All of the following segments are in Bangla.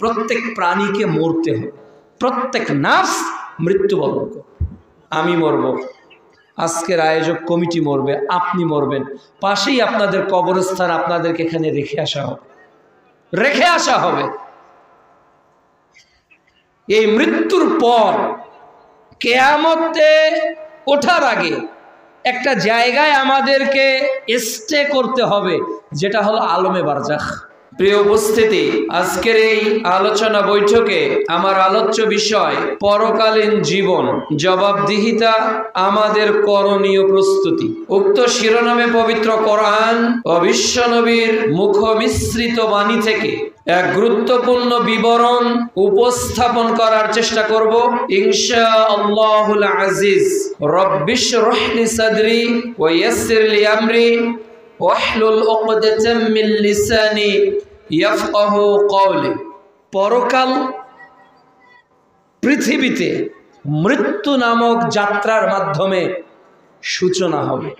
প্রত্যেক প্রাণীকে মরতে হবে, প্রত্যেক নাফস মৃত্যুবরণ করবে। আমি মরব, আজকের আয়োজক কমিটি মরবে, আপনি মরবেন, পাশেই আপনাদের কবরস্থান, আপনাদেরকে এখানে রেখে আসা হবে। এই মৃত্যুর পর কিয়ামতে ওঠার আগে একটা জায়গায় আমাদেরকে স্টে করতে হবে, যেটা হলো আলমে বারজাখ। প্রিয় উপস্থিতি, আজকের এই আলোচনা বৈঠকে আমার আলোচ্য বিষয় পরকালীন জীবন, জবাবদিহিতা, আমাদের করণীয় প্রস্তুতি। উক্ত শিরোনামে পবিত্র কোরআন ও বিশ্বনবীর মুখমিশ্রিত বাণী থেকে এক গুরুত্বপূর্ণ বিবরণ উপস্থাপন করার চেষ্টা করব ইনশাআল্লাহুল আজিজ। রব্বিশরাহ লি সাদরি ওয়া ইয়াসসির লি আমরি ওয়াহলুল উকদাতাম মিন লিসানি ইয়াফকাহু কওলি। পরকাল পৃথিবীতে মৃত্যু নামক যাত্রার মাধ্যমে সূচনা হবে।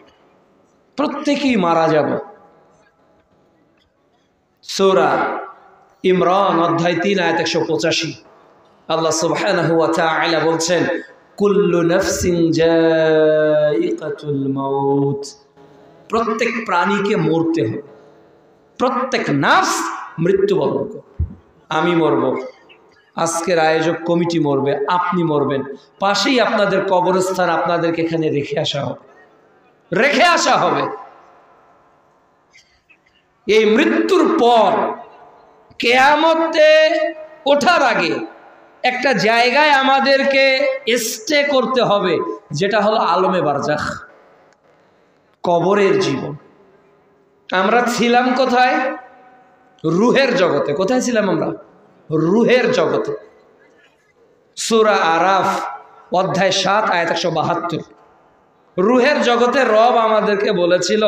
প্রত্যেকেই মারা যাব। সূরা ইমরান অধ্যায় 3 আয়াত 185 আল্লাহ সুবহানাহু ওয়া তাআলা বলছেন, কুল্লু নাফসিন জায়িকাতুল মাউত। প্রত্যেক প্রাণীকে মরতে হবে, প্রত্যেক নাফস মৃত্যুবরণ করবে। আমি মরব, আজকের আয়োজক কমিটি মরবে, আপনি মরবেন, পাশেই আপনাদের কবরস্থান, আপনাদেরকে এখানে রেখে আসা হবে। এই মৃত্যুর পর কিয়ামতে ওঠার আগে একটা জায়গায় আমাদেরকে স্টে করতে হবে, যেটা হলো আলমে বারজাখ, কবরের জীবন। আমরা ছিলাম কোথায়? রুহের জগতে। কোথায় ছিলাম আমরা? রুহের জগতে। সূরা আরাফ অধ্যায় 7 আয়াত 172। রুহের জগতে রব আমাদেরকে বলেছিল,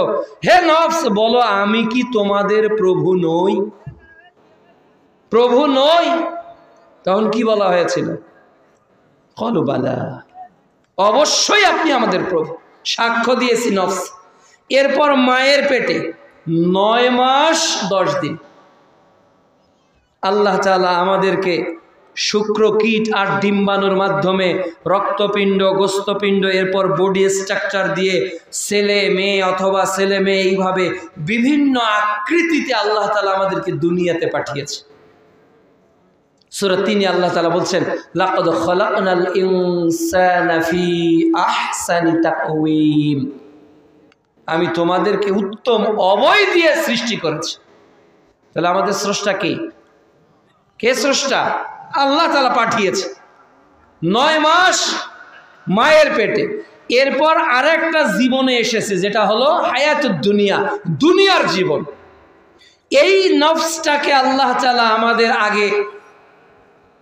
হে নফস, বলো আমি কি তোমাদের প্রভু নই? প্রভু নই? তখন কি বলা হয়েছিল? ক্বালু বালা, অবশ্যই আপনি আমাদের প্রভু, সাক্ষ্য দিয়েছি নফস। এরপর মায়ের পেটে 9 মাস 10 দিন আল্লাহ তাআলা আমাদেরকে শুক্র কীট আর ডিম্বাণুর মাধ্যমে রক্তপিণ্ড, গোস্তপিণ্ড, এরপর বডি স্ট্রাকচার দিয়ে ছেলে মেয়ে অথবা ছেলে মেয়ে, এইভাবে বিভিন্ন আকৃতিতে আল্লাহ তাআলা আমাদেরকে দুনিয়াতে পাঠিয়েছে। সূরা 3 আল্লাহ তাআলা বলছেন, লাকাদ খালাকনাল ইনসানা ফি আহসানি তাকওয়িম। আমি তোমাদেরকে উত্তম অবয় দিয়ে সৃষ্টি করেছি। তাহলে আমাদের স্রষ্টা কে? কে স্রষ্টা? আল্লাহ তাআলা পাঠিয়েছে। 9 মাস মায়ের পেটে, এরপর আরেকটা জীবনে এসেছে, যেটা হলো হায়াতুদ দুনিয়া, দুনিয়ার জীবন। এই নফসটাকে আল্লাহ তাআলা আমাদের আগে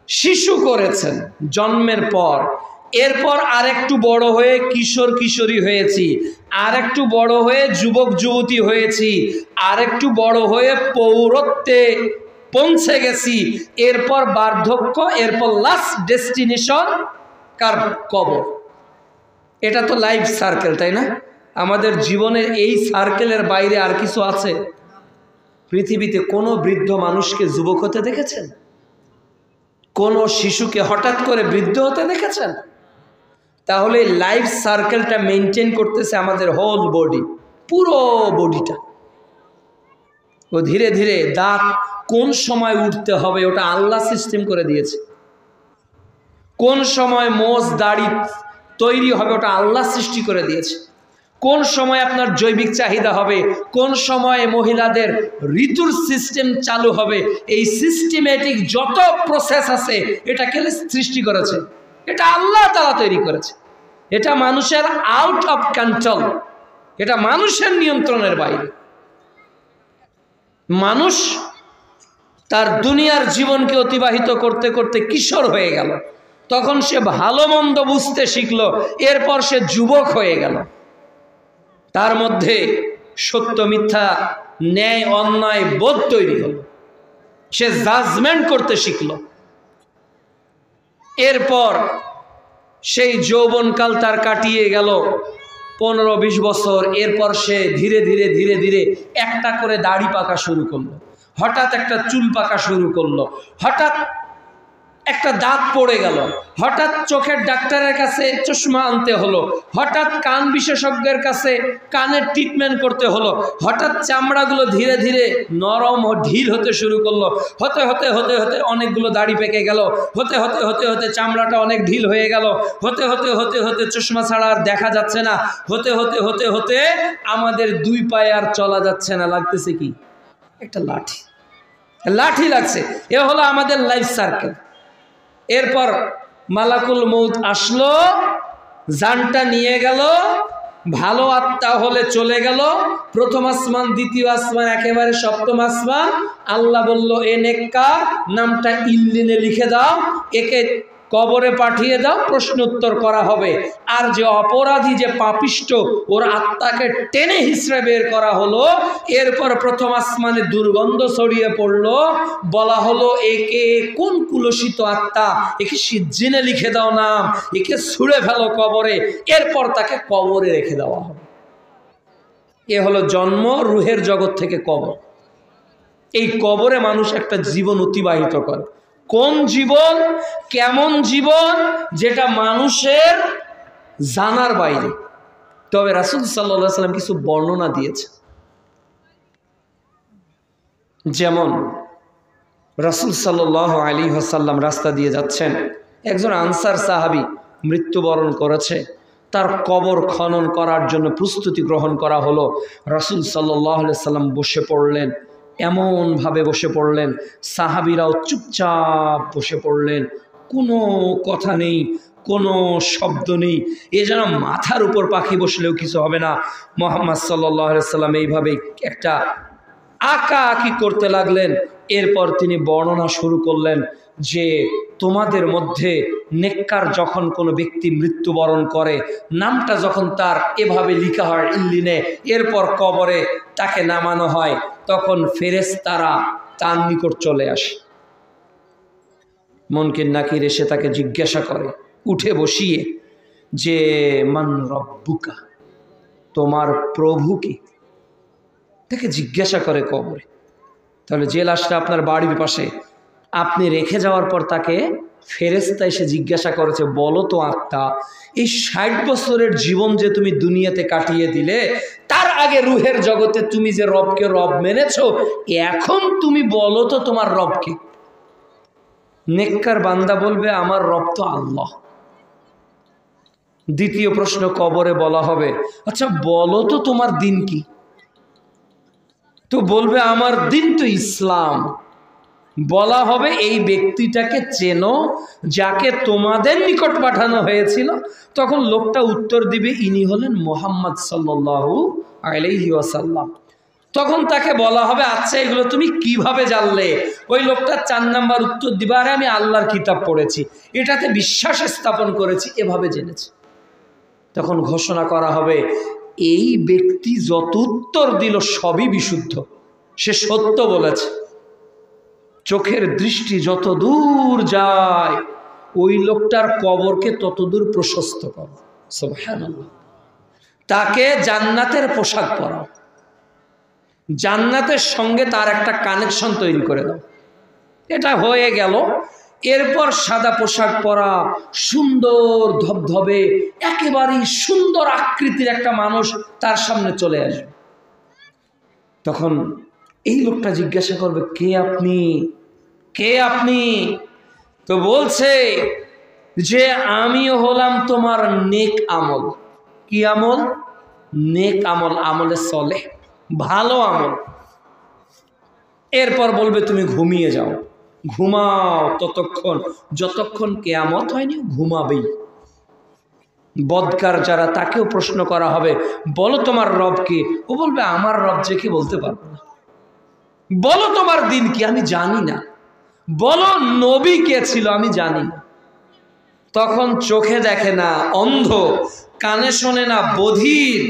শিশু করেছেন জন্মের পর। এরপর আরেকটু বড় হয়ে কিশোর কিশোরী হয়েছি, আরেকটু বড় হয়ে যুবক যুবতী হয়েছি, আরেকটু বড় হয়ে পৌরত্বে পৌঁছে গেছি, এরপর বার্ধক্য, এরপর লাস্ট ডেস্টিনেশন কার? কবর। এটা তো লাইফ সার্কেল, তাই না? আমাদের জীবনের এই সার্কেলের বাইরে আর কিছু আছে? পৃথিবীতে কোনো বৃদ্ধ মানুষকে যুবক হতে দেখেছেন? কোনো শিশুকে হঠাৎ করে বৃদ্ধ হতে দেখেছেন? তাহলে লাইফ সার্কেলটা মেনটেন করতেছে আমাদের হোল বডি, পুরো বডিটা। ও ধীরে ধীরে দাঁত কোন সময় উঠতে হবে ওটা আল্লাহ সিস্টেম করে দিয়েছে। কোন সময় মোজ দাড়ি তৈরি হবে ওটা আল্লাহ সৃষ্টি করে দিয়েছে। কোন সময় আপনার জৈবিক চাহিদা হবে, কোন সময় মহিলাদের ঋতুর সিস্টেম চালু হবে, এই সিস্টেমেটিক যত প্রসেস আছে এটা কে সৃষ্টি করেছে? এটা আল্লাহ তাআলা তৈরি করেছে। এটা মানুষের আউট অফ কন্ট্রোল, এটা মানুষের নিয়ন্ত্রণের বাইরে। মানুষ তার দুনিয়ার জীবনকে অতিবাহিত করতে করতে কিশোর হয়ে গেল, তখন সে ভালো মন্দ বুঝতে শিখলো, এরপর সে যুবক হয়ে গেল, তার মধ্যে সত্য মিথ্যা, ন্যায় অন্যায় বোধ তৈরি হলো, সে জাজমেন্ট করতে শিখলো। এরপর সেই যৌবনকাল তার কাটিয়ে গেল 15-20 বছর। এরপর সে ধীরে ধীরে ধীরে ধীরে একটা করে দাড়ি পাকা শুরু করলো। হঠাৎ একটা চুল পাকা শুরু করলো, হঠাৎ একটা দাঁত পড়ে গেল, হঠাৎ চোখের ডাক্তারের কাছে চশমা আনতে হলো, হঠাৎ কান বিশেষজ্ঞের কাছে কানের ট্রিটমেন্ট করতে হলো, হঠাৎ চামড়াগুলো ধীরে ধীরে নরম ও ঢিল হতে শুরু করলো, হতে হতে হতে হতে অনেকগুলো দাড়ি পেকে গেল, হতে হতে হতে হতে চামড়াটা অনেক ঢিল হয়ে গেল, হতে হতে হতে হতে চশমা ছাড়া আর দেখা যাচ্ছে না, হতে হতে হতে হতে আমাদের দুই পায়ে আর চলা যাচ্ছে না, লাগতেছে কি? একটা লাঠি, লাঠি লাগছে। এ হলো আমাদের লাইফ সার্কেল। এরপর মালাকুল মউত আসলো, জানটা নিয়ে গেল, ভালো আত্মা হলে চলে গেল প্রথম আসমান, দ্বিতীয় আসমান, একেবারে সপ্তম আসমান। আল্লাহ বলল, এ নেককার, নামটা ইল্লিনে লিখে দাও, একে কবরে পাঠিয়ে দাও, প্রশ্ন উত্তর করা হবে। আর যে অপরাধী, যে পাপিষ্ট, ওর আত্মাকে টেনে হিসড়ে বের করা হলো। এরপর প্রথম আসমানে দুর্গন্ধ ছড়িয়ে পড়লো, বলা হলো, একে কোন কুলসিত আত্মা, একে সিজ্জিনে লিখে দাও নাম, একে ছুঁড়ে ফেলো কবরে। এরপর তাকে কবরে রেখে দেওয়া হবে। এ হলো জন্ম, রুহের জগৎ থেকে কবর। এই কবরে মানুষ একটা জীবন অতিবাহিত করে। কোন জীবন, কেমন জীবন, যেটা মানুষের জানার বাইরে। তবে রাসূল সাল্লাল্লাহু আলাইহি ওয়াসাল্লাম কিছু বর্ণনা দিয়েছে। যেমন রাসূল সাল্লাল্লাহু আলাইহি ওয়াসাল্লাম রাস্তা দিয়ে যাচ্ছেন, একজন আনসার সাহাবী মৃত্যুবরণ করেছে, তার কবর খনন করার জন্য প্রস্তুতি গ্রহণ করা হলো। রাসূল সাল্লাল্লাহু আলাইহি ওয়াসাল্লাম বসে পড়লেন, এমনভাবে বসে পড়লেন, সাহাবীরাও চুপচাপ বসে পড়লেন, কোনো কথা নেই, কোনো শব্দ নেই। এ যেন মাথার উপর পাখি বসলেও কিছু হবে না। মুহাম্মদ সাল্লাল্লাহু আলাইহি ওয়াসাল্লাম এইভাবে একটা আঁকা আঁকি করতে লাগলেন। এরপর তিনি বর্ণনা শুরু করলেন যে, তোমাদের মধ্যে নেককার যখন কোনো ব্যক্তি মৃত্যুবরণ করে, নামটা যখন তার এভাবে লিখা হয় ইল্লিনে, এরপর কবরে তাকে নামানো হয়, তখন ফেরেশতারা তার নিকট চলে আসে। মুনকির নাকির এসে তাকে জিজ্ঞাসা করে, উঠে বসিয়ে, যে মান রব্বুকা, তোমার প্রভু কি? তাকে জিজ্ঞাসা করে কবরে। তাহলে যে লাশটা আপনার বাড়ির পাশে আপনি রেখে যাওয়ার পর তাকে ফেরেশতা এসে জিজ্ঞাসা করেছে, বলো তো আত্মা, এই ৬০ বছরের জীবন যে তুমি দুনিয়াতে কাটিয়ে দিলে, তার আগে রুহের জগতে তুমি যে রবকে রব মেনেছো, এখন তুমি বলো তো তোমার রবকে। নেককার বান্দা বলবে, আমার রব তো আল্লাহ। দ্বিতীয় প্রশ্ন কবরে বলা হবে, আচ্ছা বলো তো তোমার দিন কি? তো বলবে, আমার দিন তো ইসলাম। বলা হবে, এই ব্যক্তিটাকে চেনো যাকে তোমাদের নিকট পাঠানো হয়েছিল? তখন লোকটা উত্তর দিবে, ইনি হলেন মুহাম্মদ সাল্লাল্লাহু আলাইহি ওয়াসাল্লাম। তখন তাকে বলা হবে, আচ্ছা এগুলো তুমি কিভাবে জানলে? ওই লোকটা ৪ নাম্বার উত্তর দিবে, আরে আমি আল্লাহর কিতাব পড়েছি, এটাতে বিশ্বাস স্থাপন করেছি, এভাবে জেনেছি। তখন ঘোষণা করা হবে, এই ব্যক্তি যত উত্তর দিল সবই বিশুদ্ধ, সে সত্য বলেছে। চোখের দৃষ্টি যত দূর যায়, ওই লোকটার কবরকে তত দূর প্রশস্ত করো। সুবহানাল্লাহ। তাকে জান্নাতের পোশাক পরাও, জান্নাতের সঙ্গে তার একটা কানেকশন তৈরি করে দাও। এটা হয়ে গেল। এরপর সাদা পোশাক পরা, সুন্দর ধবধবে, একেবারেই সুন্দর আকৃতির একটা মানুষ তার সামনে চলে আসবে। তখন এই লোকটা জিজ্ঞাসা করবে, কে আপনি? কে আপনি? তো বলছে যে, আমি হলাম তোমার নেক আমল। কি আমল? নেক আমল, আমলে সলেহ, ভালো আমল। এরপর বলবে, তুমি ঘুমিয়ে যাও, ঘুমাও ততক্ষণ যতক্ষণ কিয়ামত হয়নি, ঘুমাবেই। বদকার যারা, তাকেও প্রশ্ন করা হবে, বলো তোমার রব কি? ও বলবে, আমার রব যে কি বলতে পারবো না। বলো তোমার দিন কি? আমি জানি না। বলো নবী কে ছিল? আমি জানি না। তখন চোখে দেখে না, অন্ধ, কানে শোনে না, বধির,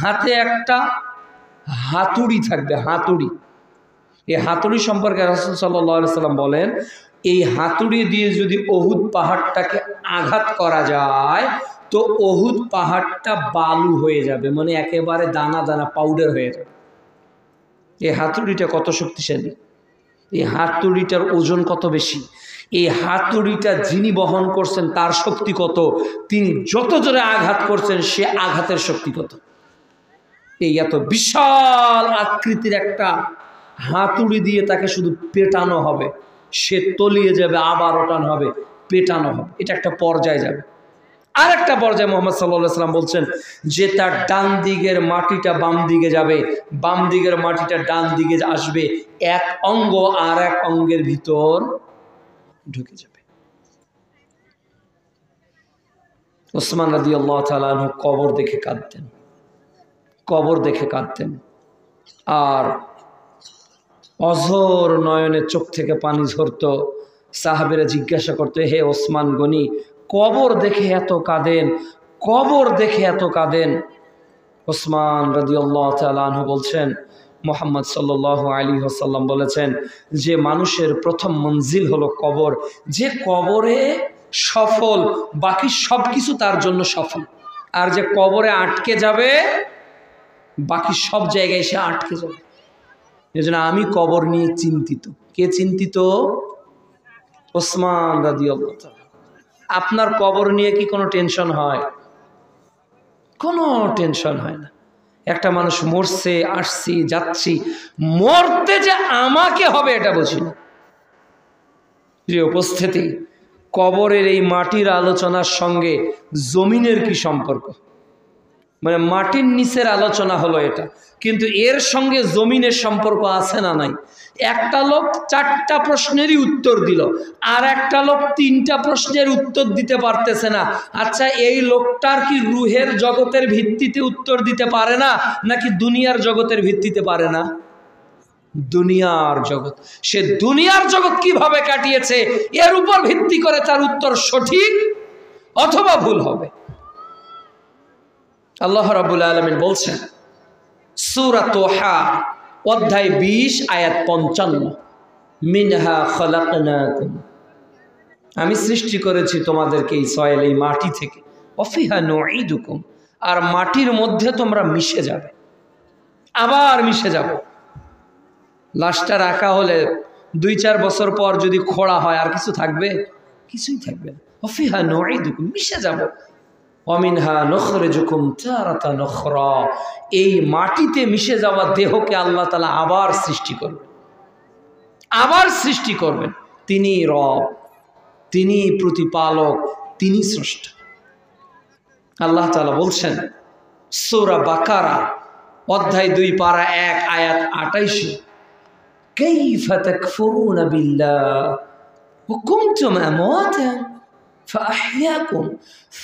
হাতে একটা হাতুড়ি থাকবে, হাতুড়ি। এই হাতুড়ি সম্পর্কে রাসূল সাল্লাল্লাহু আলাইহি ওয়াসাল্লাম বলেন, এই হাতুড়ি দিয়ে যদি উহুদ পাহাড়টাকে আঘাত করা যায়, তো উহুদ পাহাড়টা বালু হয়ে যাবে, মানে একেবারে দানা দানা পাউডার হয়ে যাবে। এই হাতুড়িটা কত শক্তিশালী! এই হাতুড়িটার ওজন কত বেশি, এই হাতুড়িটা যিনি বহন করছেন তার শক্তি কত, তিনি যত জোরে আঘাত করছেন সে আঘাতের শক্তি কত। এই এত বিশাল আকৃতির একটা হাতুড়ি দিয়ে তাকে শুধু পেটানো হবে, সে তলিয়ে যাবে, আবার ওঠানো হবে, পেটানো হবে, এটা একটা পর্যায়ে যাবে। আর একটা পর্যায়ে মুহাম্মদ সাল্লাল্লাহু আলাইহি ওয়াসাল্লাম বলছেন যে তার ডান দিকের মাটিটা বাম দিকে যাবে, বাম দিকের মাটিটা ডান দিকে আসবে, এক অঙ্গ আর এক অঙ্গের ভিতর ঢুকে যাবে। ওসমান রাদিয়াল্লাহু তাআলা আনহু কবর দেখে কাঁদতেন, কবর দেখে কাঁদতেন, আর অঝোর নয়নে চোখ থেকে পানি ঝরতো। সাহাবেরা জিজ্ঞাসা করতো, হে ওসমান গনি, কবর দেখে এত কাঁদেন, কবর দেখে এত কাঁদেন? ওসমান রাদিয়াল্লাহু তাআলা আনহু বলছেন, মুহাম্মদ সাল্লাল্লাহু আলাইহি ওয়াসাল্লাম বলেছেন যে মানুষের প্রথম মঞ্জিল হলো কবর, যে কবরে সফল বাকি সব কিছু তার জন্য সফল, আর যে কবরে আটকে যাবে বাকি সব জায়গায় সে আটকে যাবে। এজন্য আমি কবর নিয়ে চিন্তিত। কে চিন্তিত? ওসমান রাদিয়াল্লাহু তাআলা। আপনার কবর নিয়ে কি কোনো টেনশন হয়? কোনো টেনশন হয় না। একটা মানুষ মরছে, আসছি যাচ্ছি, মরতে যে আমাকে হবে এটা বুঝি না। যে উপস্থিতি, কবরের এই মাটির আলোচনার সঙ্গে জমিনের কি সম্পর্ক? মানে মাটির নিচের আলোচনা হলো এটা, কিন্তু এর সঙ্গে জমিনের সম্পর্ক আছে না নাই? একটা লোক 4টা প্রশ্নেরই উত্তর দিল, আর একটা লোক 3টা প্রশ্নের উত্তর দিতে পারতেছে না। আচ্ছা, এই লোকটার কি রুহের জগতের ভিত্তিতে উত্তর দিতে পারে না, নাকি দুনিয়ার জগতের ভিত্তিতে পারে না? দুনিয়ার জগৎ। সে দুনিয়ার জগৎ কিভাবে কাটিয়েছে এর উপর ভিত্তি করে তার উত্তর সঠিক অথবা ভুল হবে। আল্লাহ রাব্বুল আলামিন বলছেন সূরা তোহা অধ্যায় 20 আয়াত 55, মিনহা খালাকনাকুম, আমি সৃষ্টি করেছি তোমাদেরকে এই সয়েল, এই মাটি থেকে, ওয়াফিহা নুঈদুকুম, আর মাটির মধ্যে তোমরা মিশে যাবে, আবার মিশে যাবে। লাশটা রাখা হলে 2-4 বছর পর যদি খোঁড়া হয় আর কিছু থাকবে? কিছুই থাকবে না। ওয়াফিহা নুঈদুকুম, মিশে যাবে। ওয়ামিনহা নুখরিজুকুম তারাতান উখরা, এই মাটিতে মিশে যাওয়া দেহকে আল্লাহ তাআলা আবার সৃষ্টি করবেন, আবার সৃষ্টি করবেন। তিনি রব, তিনি প্রতিপালক, তিনি স্রষ্টা। আল্লাহ তাআলা বলছেন সূরা বাকারা অধ্যায় 2 পারা 1 আয়াত 28, কাইফা তাকফুরুনা বিল্লাহ ওয়া কুনতুম আমওয়াতান فأحياكم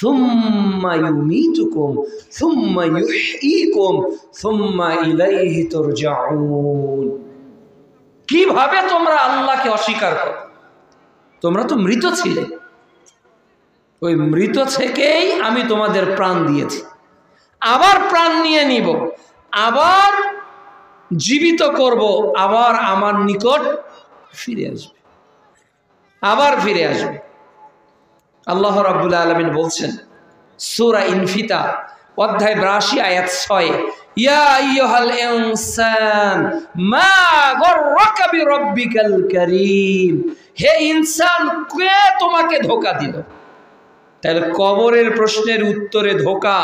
ثم يميتكم ثم يحييكم ثم إليه ترجعون। কিভাবে তোমরা আল্লাহকে অস্বীকার করো? তোমরা তো মৃত ছিলে, ওই মৃত থেকেই আমি তোমাদের প্রাণ দিয়েছি, আবার প্রাণ নিয়ে নিব, আবার জীবিত করব, আবার আমার নিকট ফিরে আসবে, আবার ফিরে আসবে। আল্লাহ রাব্বুল আলামিন বলছেন সূরা ইনফিতার অধ্যায় 82 আয়াত 6, ইয়া আইয়ুহাল ইনসান মা গররাকা বিরাব্বিকাল কারীম, হে ইনসান, কে তোমাকে ধোঁকা দিল? তাহলে কবরের প্রশ্নের উত্তরে ধোঁকা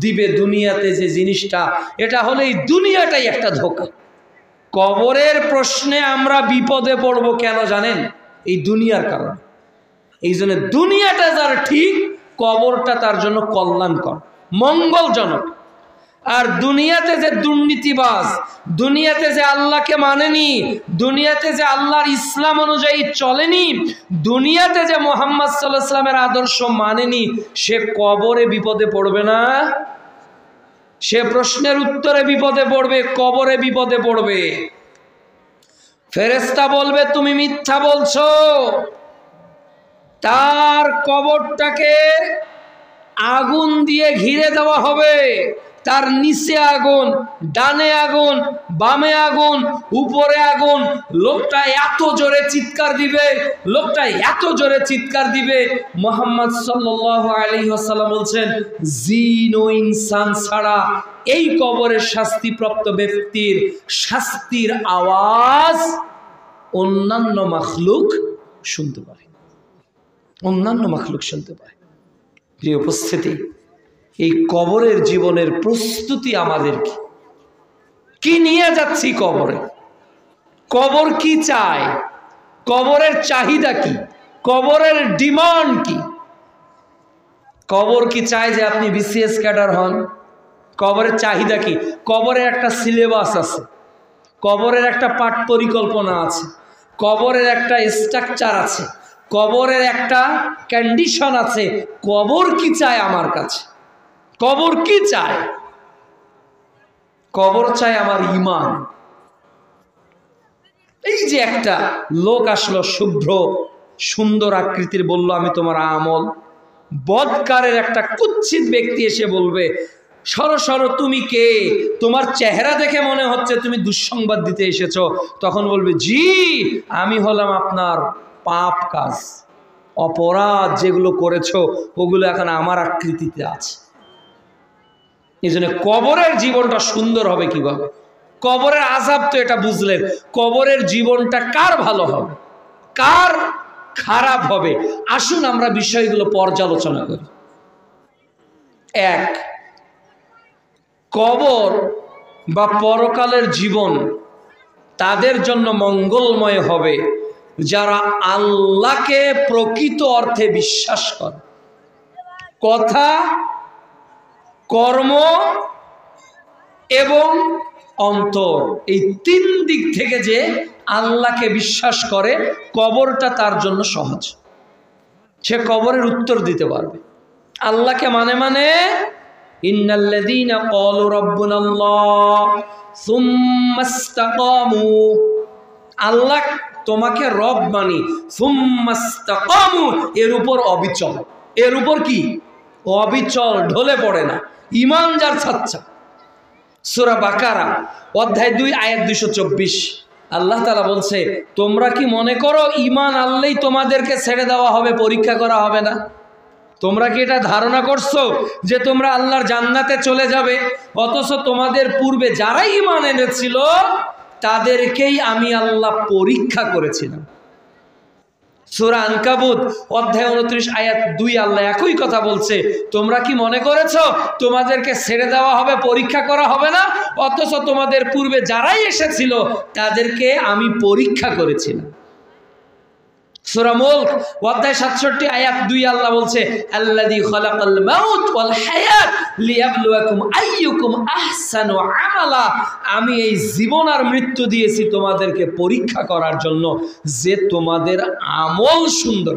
দিবে দুনিয়াতে যে জিনিসটা, এটা হলো এই দুনিয়াটাই একটা ধোঁকা। কবরের প্রশ্নে আমরা বিপদে পড়ব কেন জানেন? এই দুনিয়ার কারণে। এই জন্য দুনিয়াটা যার ঠিক, কবরটা তার জন্য কল্যাণকর, মঙ্গলজনক। আর দুনিয়াতে যে দুর্নীতিবাজ, দুনিয়াতে যে আল্লাহকে মানেনি, দুনিয়াতে যে আল্লাহর ইসলাম অনুযায়ী চলেনি, দুনিয়াতে যে মুহাম্মদ সাল্লাল্লাহু আলাইহি ওয়াসাল্লামের আদর্শ মানেনি, সে কবরে বিপদে পড়বে না? সে প্রশ্নের উত্তরে বিপদে পড়বে, কবরে বিপদে পড়বে। ফেরেশতা বলবে তুমি মিথ্যা বলছো। তার কবরটাকে আগুন দিয়ে ঘিরে দেওয়া হবে, তার নিচে আগুন, ডানে আগুন, বামে আগুন, উপরে আগুন। লোকটা এত জোরে চিৎকার দিবে, লোকটা এত জোরে চিৎকার দিবে, মুহাম্মদ সাল্লাল্লাহু আলাইহি ওয়াসাল্লাম বলছেন জিন ও ইনসান ছাড়া এই কবরের শাস্তিপ্রাপ্ত ব্যক্তির শাস্তির আওয়াজ অন্যান্য মাখলুক শুনতে পায়, অন্যান্য মাখলুক শুনতে পায়। প্রিয় উপস্থিতি, এই কবরের জীবনের প্রস্তুতি আমাদের কি নিয়ে যাচ্ছি কবরে? কবর কি চায়? কবরের চাহিদা কি? কবরের ডিমান্ড কি? কবর কি চায় যে আপনি বিসিএস ক্যাডার হন? কবরের চাহিদা কি? কবরের একটা সিলেবাস আছে, কবরের একটা পাঠ পরিকল্পনা আছে, কবরের একটা স্ট্রাকচার আছে, কবরের একটা কন্ডিশন আছে। কবর কি চায় আমার কাছে? কবর কি চায়? কবর চায় আমার ঈমান। এই যে একটা লোক আসলো শুভ্র সুন্দর আকৃতির, বলল আমি তোমার আমল। বদকারের একটা কুৎসিত ব্যক্তি এসে বলবে, সরো সরো, তুমি কে? তোমার চেহারা দেখে মনে হচ্ছে তুমি দুঃসংবাদ দিতে এসেছো। তখন বলবে, জি, আমি হলাম আপনার পাপ কাজ, অপরাধ যেগুলো করেছো ওগুলো এখন আমার আকৃতিতে আছে। এই জন্য কবরের জীবনটা সুন্দর হবে কিভাবে? কবরের আযাব তো এটা বুঝলেন, কবরের জীবনটা কার ভালো হবে, কার খারাপ হবে? আসুন আমরা বিষয়গুলো পর্যালোচনা করি। এক, কবর বা পরকালের জীবন তাদের জন্য মঙ্গলময় হবে যারা আল্লাহকে প্রকৃত অর্থে বিশ্বাস করে। কথা, কর্ম এবং অন্তর, এই তিন দিক থেকে যে আল্লাহকে বিশ্বাস করে, কবরটা তার জন্য সহজ। সে কবরের উত্তর দিতে পারবে। আল্লাহকে মানে ইন্নাল্লাযীনা ক্বালু রাব্বুনাল্লাহ সুম্মা ইসতাকামু, আল্লাহ তোমাকে রব মানি, সুম্মা ইসতাকামু, এর উপর অবিচল। এর উপর কি? অবিচল, ঢলে পড়ে না, ঈমান যার সাচ্চা। সূরা বাকারা অধ্যায় 2 আয়াত 224 আল্লাহ তাআলা বলছে, তোমরা কি মনে করো ঈমান আনলেই তোমাদেরকে ছেড়ে দেওয়া হবে, পরীক্ষা করা হবে না? তোমরা কি এটা ধারণা করছো যে তোমরা আল্লাহর জান্নাতে চলে যাবে? অথচ তোমাদের পূর্বে যারা ঈমান এনেছিল তাদেরকেই আমি আল্লাহ পরীক্ষা করেছিলাম। সূরা আনকাবুত অধ্যায় 29 আয়াত 2 আল্লাহ একই কথা বলছে, তোমরা কি মনে করেছো তোমাদেরকে ছেড়ে দেওয়া হবে, পরীক্ষা করা হবে না? অথচ তোমাদের পূর্বে যারাই এসেছিল তাদেরকে আমি পরীক্ষা করেছিলাম। সূরা মুলক অধ্যায় 67 আয়াত 2 আল্লাহ বলছে, আল্লাযী খালাকাল মাউত ওয়াল হায়াত লিয়াবলুয়াকুম আইয়ুকুম আহসানু আমালা, আমি এই জীবন আর মৃত্যু দিয়েছি তোমাদেরকে পরীক্ষা করার জন্য যে তোমাদের আমল সুন্দর।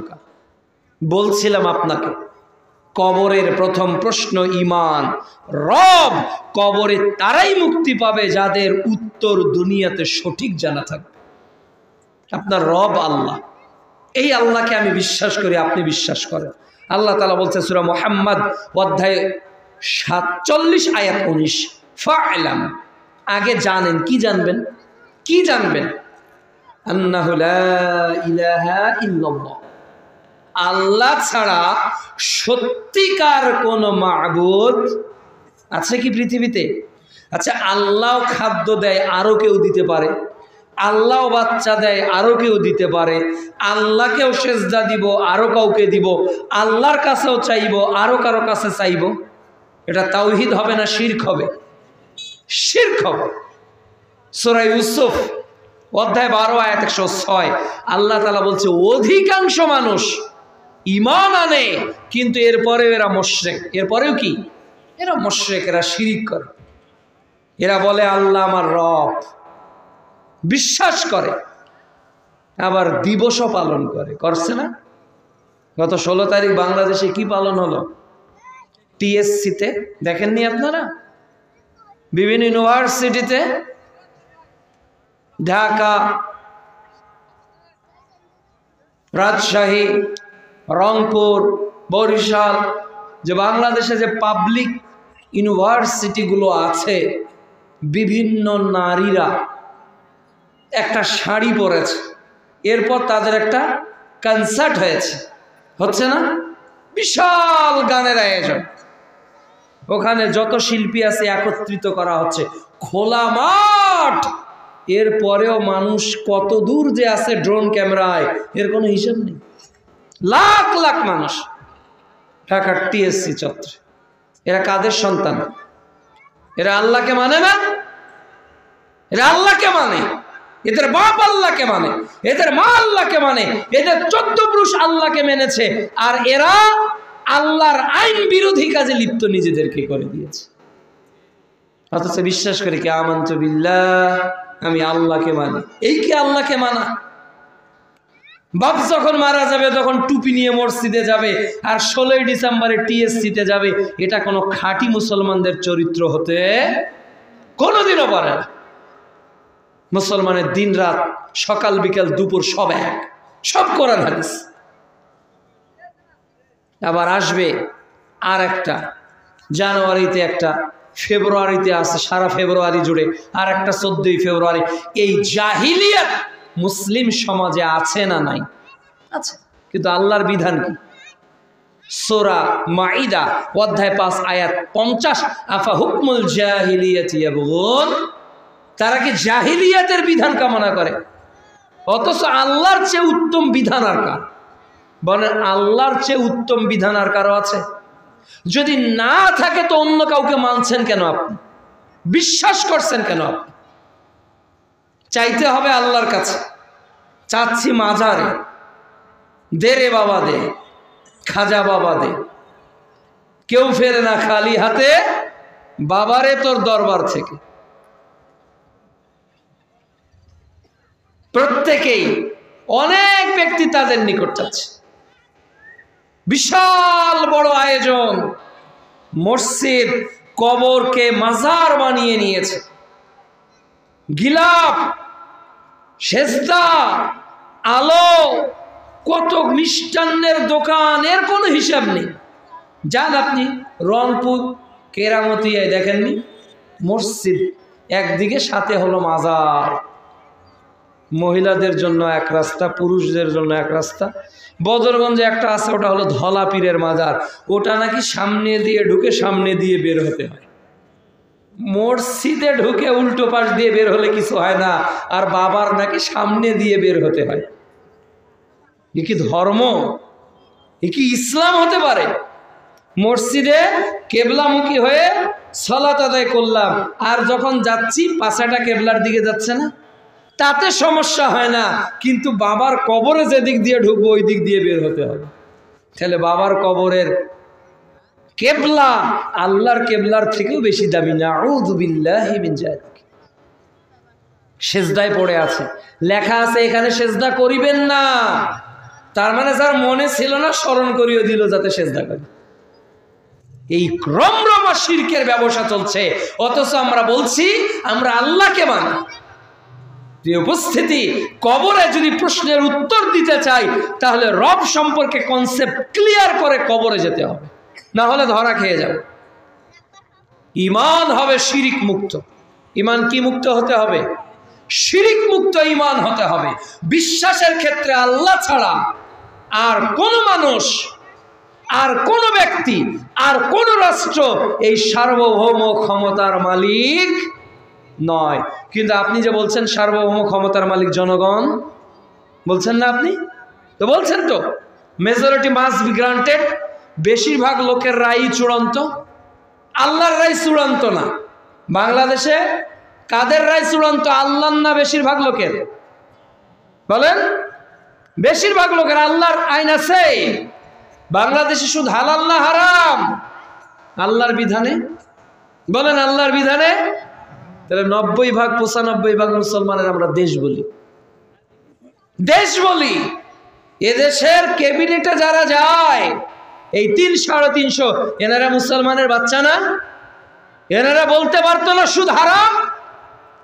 বলছিলাম আপনাকে, কবরের প্রথম প্রশ্ন ঈমান। রব, কবরে তারাই মুক্তি পাবে যাদের উত্তর দুনিয়াতে সঠিক জানা থাকবে। আপনার রব আল্লাহ, এই আল্লাহকে আমি বিশ্বাস করি, আপনি বিশ্বাস করেন। আল্লাহ তাআলা বলছে সূরা মুহাম্মদ অধ্যায় 47 আয়াত 19, ফা'লাম, আগে জানেন। কি জানবেন? কি জানবেন? আন্নাহু লা ইলাহা ইল্লাল্লাহ, আল্লাহ ছাড়া সত্যিকার কোন মাবুদ আছে কি পৃথিবীতে? আচ্ছা, আল্লাহ খাদ্য দেয়, আরো কেউ দিতে পারে। আল্লাহ বাচ্চা দেয়, আরো কেউ দিতে পারে। আল্লাহকেও সেজদা দিব, আরো কাউকে দিব। আল্লাহর কাছেও চাইব, আরো কারো কাছে চাইব। এটা তাওহীদ হবে না শিরক হবে? শিরক হবে। সূরা ইউসুফ অধ্যায় 12 আয়াত 106 আল্লাহ তাআলা বলছে, অধিকাংশ মানুষ ঈমান আনে কিন্তু এরপরেও এরা মুশরিক। এরপরেও কি? এরা মুশরিক, এরা শিরক করে। এরা বলে আল্লাহ আমার রব, বিশ্বাস করে, আবার দিবসও পালন করে। করছে না? গত 16 তারিখ বাংলাদেশে কি পালন হলো? টিএসসিতে দেখেননি আপনারা? বিভিন্ন ইউনিভার্সিটিতে, ঢাকা, রাজশাহী, রংপুর, বরিশাল, যে বাংলাদেশে যে পাবলিক ইউনিভার্সিটিগুলো আছে, বিভিন্ন নারীরা একটা শাড়ি পরেছে, এরপর তাদের একটা কনসার্ট হচ্ছে না? বিশাল গানের আয়োজন, ওখানে যত শিল্পী আছে একত্রিত করা হচ্ছে, খোলা মাঠ, এর পরেও মানুষ কত দূর যে আছে ড্রোন ক্যামেরায় এর কোনো হিসাব নেই। লাখ লাখ মানুষ ঢাকার টিএসসি চত্বরে। এরা কাদের সন্তান? এরা আল্লাহকে মানে না? এরা আল্লাহকে মানে, এদের বাপ আল্লাহকে মানে, এদের মা আল্লাহকে মানে, এদের 14 পুরুষ আল্লাহকে মেনেছে, আর এরা আল্লাহর আইন বিরোধী কাজে লিপ্ত নিজেদেরকে করে দিয়েছে। অথচ বিশ্বাস করে কি আমানতু বিল্লাহ, আমি আল্লাহকে মানি। এই কি আল্লাহকে মানা? বাপ যখন মারা যাবে তখন টুপি নিয়ে মসজিদে যাবে, আর 16ই ডিসেম্বরে টিএসসিতে যাবে। এটা কোনো খাঁটি মুসলমানদের চরিত্র হতে কোনোদিনও পারে না। মুসলমানের দিন রাত, সকাল বিকাল দুপুর সব এক, সব কোরআন হাদিস। আবার আসবে আর একটা, জানুয়ারিতে একটা, ফেব্রুয়ারিতে আছে, সারা ফেব্রুয়ারি জুড়ে আর একটা 14ই ফেব্রুয়ারি। এই জাহিলিয়াত মুসলিম সমাজে আছে না নাই? আছে। কিন্তু আল্লাহর বিধান কি? সূরা মাইদা অধ্যায় 5 আয়াত 50, আফা হুকমুল জাহিলিয়াতি ইয়াবগুন, তারা কি জাহিলিয়াতের বিধান কামনা করে? অথচ আল্লাহর চেয়ে উত্তম বিধান আর কার? বলেন, আল্লাহর চেয়ে উত্তম বিধান আর কারো আছে? যদি না থাকে তো অন্য কাউকে মানছেন কেন আপনি? বিশ্বাস করছেন কেন আপনি? চাইতে হবে আল্লাহর কাছে। চাচ্ছি মাজারে, দে রে বাবা দে, খাজা বাবা দে। কেউ ফেরে না খালি হাতে, বাবারে তোর দরবার থেকে। প্রত্যেকেই, অনেক ব্যক্তি তাদের নিকট যাচ্ছে। বিশাল বড় আয়োজন, মসজিদ কবরকে মাজার বানিয়ে নিয়েছে। গিলাপ, সেজদা, আলো, কত মিষ্টান্নের দোকান, এর কোনো হিসাব নেই। যান আপনি রংপুর কেরামতিয়ায় দেখেননি? মসজিদ একদিকে, সাথে হলো মাজার। মহিলাদের জন্য এক রাস্তা, পুরুষদের জন্য এক রাস্তা। বদরগঞ্জে একটা আছে, ওটা হলো ধলা পীরের মাজার। ওটা নাকি সামনে দিয়ে ঢুকে সামনে দিয়ে বের হতে হয়। মসজিদে ঢুকে উল্টো পাশ দিয়ে বের হলে কিছু হয় না, আর বাবার নাকি সামনে দিয়ে বের হতে হয়। এ কি ধর্ম? এ কি ইসলাম হতে পারে? মসজিদে কেবলামুখী হয়ে সালাত আদায় করলাম, আর যখন যাচ্ছি পাছাটা কেবলার দিকে যাচ্ছে না, তাতে সমস্যা হয় না। কিন্তু বাবার কবরে যেদিক দিয়ে ঢুকবো ওই দিক দিয়ে বের হতে হবে। তাহলে বাবার কবরের কেবলা আল্লাহর কেবলার থেকেও বেশি দামি। নাউযু বিল্লাহি মিন যালিক। সেজদায় পড়ে আছে, লেখা আছে এখানে সেজদা করিবেন না। তার মানে যার মনে ছিল না স্মরণ করিয়ে দিল যাতে সেজদা করে। এই রমরমা শিরকের ব্যবসা চলছে, অথচ আমরা বলছি আমরা আল্লাহকে মানি। উপস্থিতি, কবরে যদি প্রশ্নের উত্তর দিতে চাই তাহলে রব সম্পর্কে কনসেপ্ট ক্লিয়ার করে কবরে যেতে হবে, না হলে ধরা খেয়ে যাবে। ঈমান হবে শিরিক মুক্ত। ঈমান কি মুক্ত হতে হবে? শিরিক মুক্ত ঈমান হতে হবে। বিশ্বাসের ক্ষেত্রে আল্লাহ ছাড়া আর কোন মানুষ, আর কোন ব্যক্তি, আর কোন রাষ্ট্র এই সার্বভৌম ক্ষমতার মালিক নয়। কিন্তু আপনি যে বলছেন সার্বভৌম ক্ষমতার মালিক জনগণ, বলছেন না আপনি? তো বলছেন তো মেজরিটি মাস্ট বি গ্রান্টেড। বেশিরভাগ লোকের রায় চূড়ান্ত, আল্লাহর রায় চূড়ান্ত না। বাংলাদেশে কাদের রায় চূড়ান্ত, আল্লাহর না বেশিরভাগ লোকের? বলেন, বেশিরভাগ লোকের। আল্লাহর আইন আছে। বাংলাদেশে সুদ হালাল না হারাম? আল্লাহর বিধানে। বলেন আল্লাহর বিধানে। তাহলে 90% 95% মুসলমানের আমরা দেশ বলি, দেশ বলি। এদেশের ক্যাবিনেটে যারা যায়, এই 300-350, এনারা মুসলমানের বাচ্চা না? এনারা বলতে পারতো না সুদ হারাম?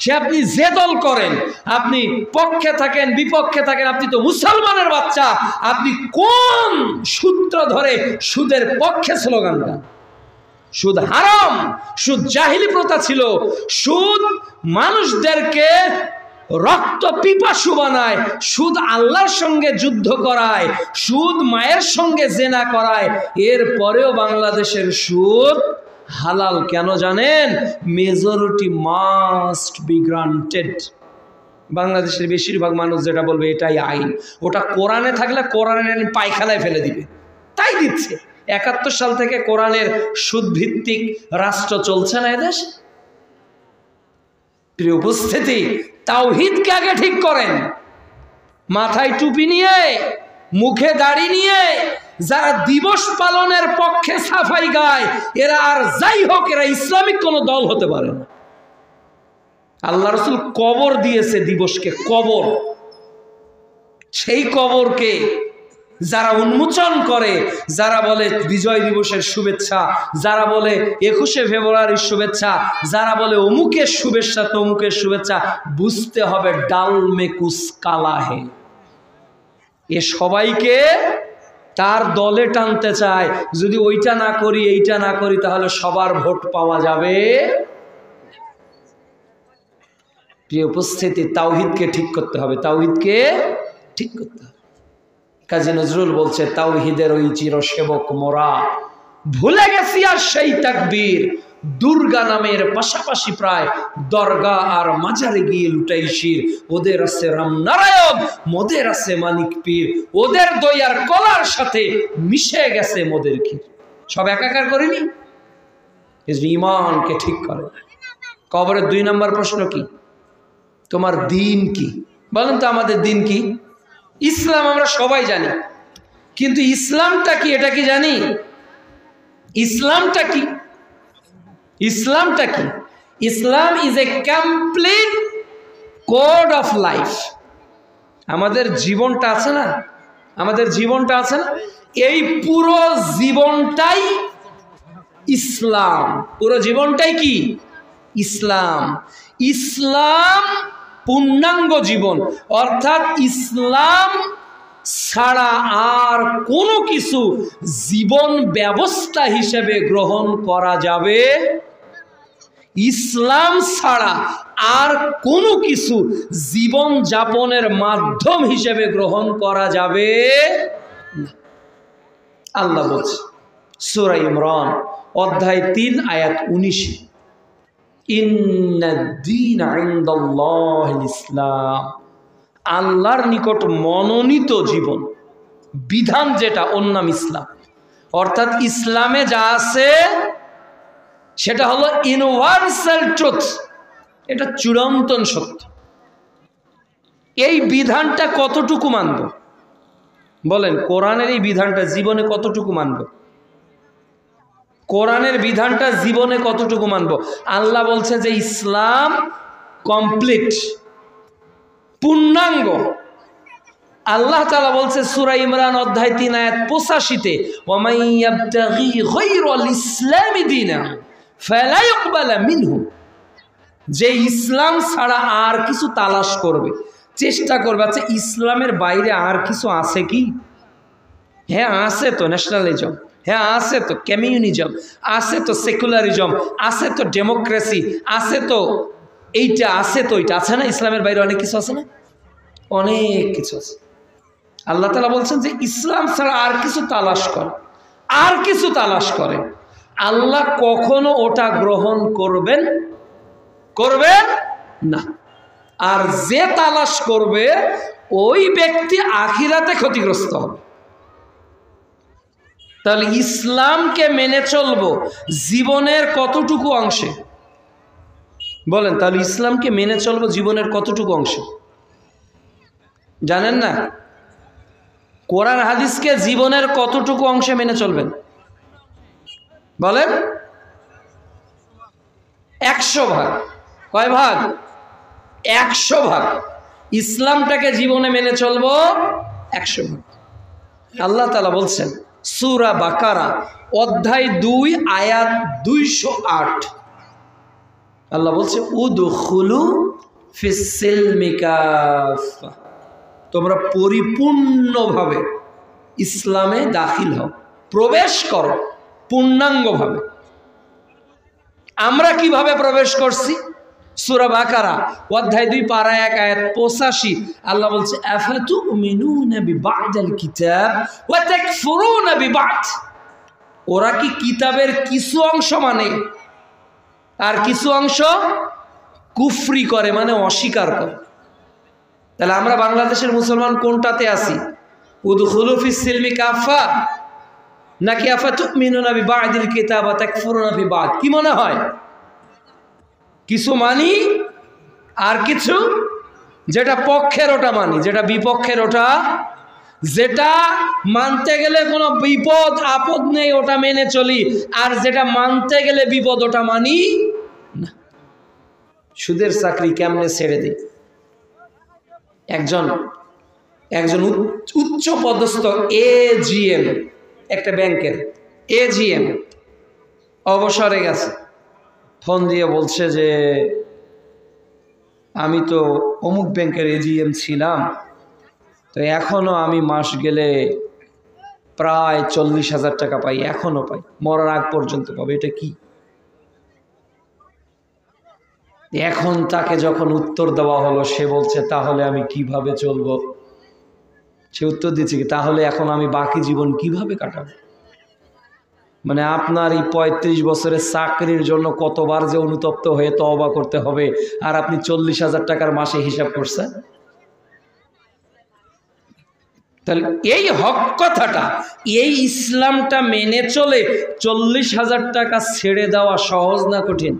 সে আপনি যে দল করেন, আপনি পক্ষে থাকেন বিপক্ষে থাকেন, আপনি তো মুসলমানের বাচ্চা। আপনি কোন সূত্র ধরে সুদের পক্ষে স্লোগান দেন? সুদ হারাম, সুদ জাহিলি প্রথা ছিল। সুদ মানুষদেরকে রক্ত পিপাসু বানায়, সুদ আল্লাহর সঙ্গে যুদ্ধ করায়, সুদ মায়ের সঙ্গে জেনা করায়। এরপরেও বাংলাদেশের সুদ হালাল কেন জানেন? Majority must be granted. বাংলাদেশের বেশিরভাগ মানুষ যেটা বলবে এটাই আইন, ওটা কোরআনে থাকলে কোরআনের আইন পায়খানায় ফেলে দিবে, তাই দিচ্ছে। 71 সাল থেকে কোরআনের সুদ ভিত্তিক রাষ্ট্র চলছে না এদেশ। প্রিয় উপস্থিতি, তাওহীদকে আগে ঠিক করেন। মাথায় টুপি নিয়ে, মুখে দাড়ি নিয়ে যারা দিবস পালনের পক্ষে সাফাই গায়, এরা আর যাই হোক, এরা ইসলামিক কোন দল হতে পারে না। আল্লাহ রাসূল কবর দিয়েছে দিবসকে, কবর। সেই কবরকে যারা উন্মোচন করে, যারা বলে বিজয় দিবসের শুভেচ্ছা, যারা বলে 21শে ফেব্রুয়ারির শুভেচ্ছা, যারা বলে অমুকের শুভেচ্ছা তমুকের শুভেচ্ছা, বুঝতে হবে ডাল মে কুছ কালা হে। এ সবাইকে তার দলে টানতে চায়। যদি ওইটা না করি, এইটা না করি, তাহলে সবার ভোট পাওয়া যাবে। প্রিয় উপস্থিতি, তাওহীদকে ঠিক করতে হবে, তাওহীদকে ঠিক করতে হবে। কাজী নজরুল বলছে, তাওহীদের ওই চিরসেবক মোরা, ভুলে গেছি আর সেই তাকবীর, দুর্গা নামের পাশাপাশি প্রায় দরগা আর মাজারে গিয়ে লুটাই শির। ওদের আছে রামনারায়ণ, মোদের আছে মানিক পীর, ওদের দই আর কলার সাথে মিশে গেছে মোদের ক্ষীর। সব একাকার করিনি। ইমানকে ঠিক করে। কবরের 2 নম্বর প্রশ্ন কি? তোমার দিন কি? বলেন তো, আমাদের দিন কি? ইসলাম আমরা সবাই জানি, কিন্তু ইসলামটা কি এটা কি জানি? ইসলামটা কি? ইসলামটা কি? Islam is a complete code of life. আমাদের জীবনটা আছে না, আমাদের জীবনটা আছে না, এই পুরো জীবনটাই ইসলাম। পুরো জীবনটাই কি? ইসলাম। ইসলাম পূর্ণাঙ্গ জীবন, অর্থাৎ ইসলাম ছাড়া আর কোনো কিছু জীবন ব্যবস্থা হিসেবে গ্রহণ করা যাবে। ইসলাম ছাড়া আর কোনো কিছু জীবন যাপনের মাধ্যম হিসেবে গ্রহণ করা যাবে না। আল্লাহ বলছে সূরা ইমরান অধ্যায় 3 আয়াত 19, ইন্নাদ-দীন ইনদাল্লাহিল ইসলাম। আল্লাহর নিকট মনোনীত জীবন বিধান যেটা, ওর নাম ইসলাম। অর্থাৎ ইসলামে যা আছে সেটা হলো ইউনিভার্সাল ট্রুথ, এটা চিরন্তন সত্য। এই বিধানটা কতটুকু মানব? বলেন, কোরআনের এই বিধানটা জীবনে কতটুকু মানব? কোরআনের বিধানটা জীবনে কতটুকু মানব? আল্লাহ বলছে যে ইসলাম কমপ্লিট, পূর্ণাঙ্গ। আল্লাহ তাআলা বলছে সূরা ইমরান অধ্যায় 3 আয়াত 85-তে, ওয়ামান ইয়াবতাগি গায়রাল ইসলামি দীনান ফালা ইকবালা মিনহু। যে ইসলাম ছাড়া আর কিছু তালাশ করবে, চেষ্টা করবে, আচ্ছা ইসলামের বাইরে আর কিছু আছে কি? হ্যাঁ আছে তো ন্যাশনালিজম, হ্যাঁ আছে তো কমিউনিজম, আছে তো সেকুলারিজম, আছে তো ডেমোক্রেসি, আছে তো এইটা, আছে তো ওইটা, আছে না? ইসলামের বাইরে অনেক কিছু আছে না? অনেক কিছু আছে। আল্লাহ তাআলা বলছেন যে ইসলাম ছাড়া আর কিছু তালাশ করে, আর কিছু তালাশ করে, আল্লাহ কখনো ওটা গ্রহণ করবেন না। আর যে তালাশ করবে ওই ব্যক্তি আখিরাতে ক্ষতিগ্রস্ত হবে। তাহলে ইসলামকে মেনে চলবো জীবনের কতটুকু অংশে? বলেন, তাহলে ইসলামকে মেনে চলবো জীবনের কতটুকু অংশে? জানেন না? কোরআন হাদিসকে জীবনের কতটুকু অংশে মেনে চলবেন? বলেন। 100 ভাগ। কয় ভাগ? 100 ভাগ। ইসলামটাকে জীবনে মেনে চলবো 100 ভাগ। আল্লাহ তাআলা বলছেন সূরা বাকারা অধ্যায় 2 আয়াত 208, আল্লাহ বলছে উদখুলু ফিস সিলমি কাফা, তোমরা পরিপূর্ণভাবে ইসলামে দাখিল হও, প্রবেশ করো পূর্ণাঙ্গভাবে। আমরা কিভাবে প্রবেশ করছি? সূরা বাকারা অধ্যায় 2 পারা 1 আয়াত 85, আল্লাহ বলছে আফাতুমিনুনা বিবা'দিল কিতাব ওয়া তাকফুরুনা বিবা'দ। ওরা কি কিতাবের কিছু অংশ মানে আর কিছু অংশ কুফরি করে, মানে অস্বীকার করে। তাহলে আমরা বাংলাদেশের মুসলমান কোনটাতে আছি? উদখুলু ফিস সিলমি কাফা নাকি আফাতুমিনুনা বিবাদিল কিতাব ওয়া তাকফুরুনা বিবাদ? কি মনে হয়? কিছু মানি আর কিছু যেটা পক্ষের ওটা মানি, যেটা বিপক্ষের ওটা, যেটা মানতে গেলে কোনো বিপদ আপদ নেই ওটা মেনে চলি, আর যেটা মানতে গেলে বিপদ ওটা মানি না। সুদের চাকরি কেমনে ছেড়ে দিই? একজন উচ্চ পদস্থ এজিএম, একটা ব্যাংকের এজিএম অবসরে গেছে, ফোন দিয়ে বলছে যে আমি তো অমুক ব্যাংকের এজিএম ছিলাম, তো এখনো আমি মাস গেলে প্রায় 40,000 টাকা পাই, এখনো পাই, মরার আগ পর্যন্ত পাবে। এটা কি? এখন তাকে যখন উত্তর দেওয়া হলো, সে বলছে তাহলে আমি কিভাবে চলবো? সে উত্তর দিচ্ছে কি, তাহলে এখন আমি বাকি জীবন কিভাবে কাটাবো? মানে আপনার এই 35 বছরের চাকরির জন্য কতবার যে অনুতপ্ত হয়ে তওবা করতে হবে, আর আপনি 40,000 টাকার মাসে হিসাব করছেন। তাহলে এই হক কথাটা, এই ইসলামটা মেনে চলে 40,000 টাকা ছেড়ে দেওয়া সহজ না কঠিন?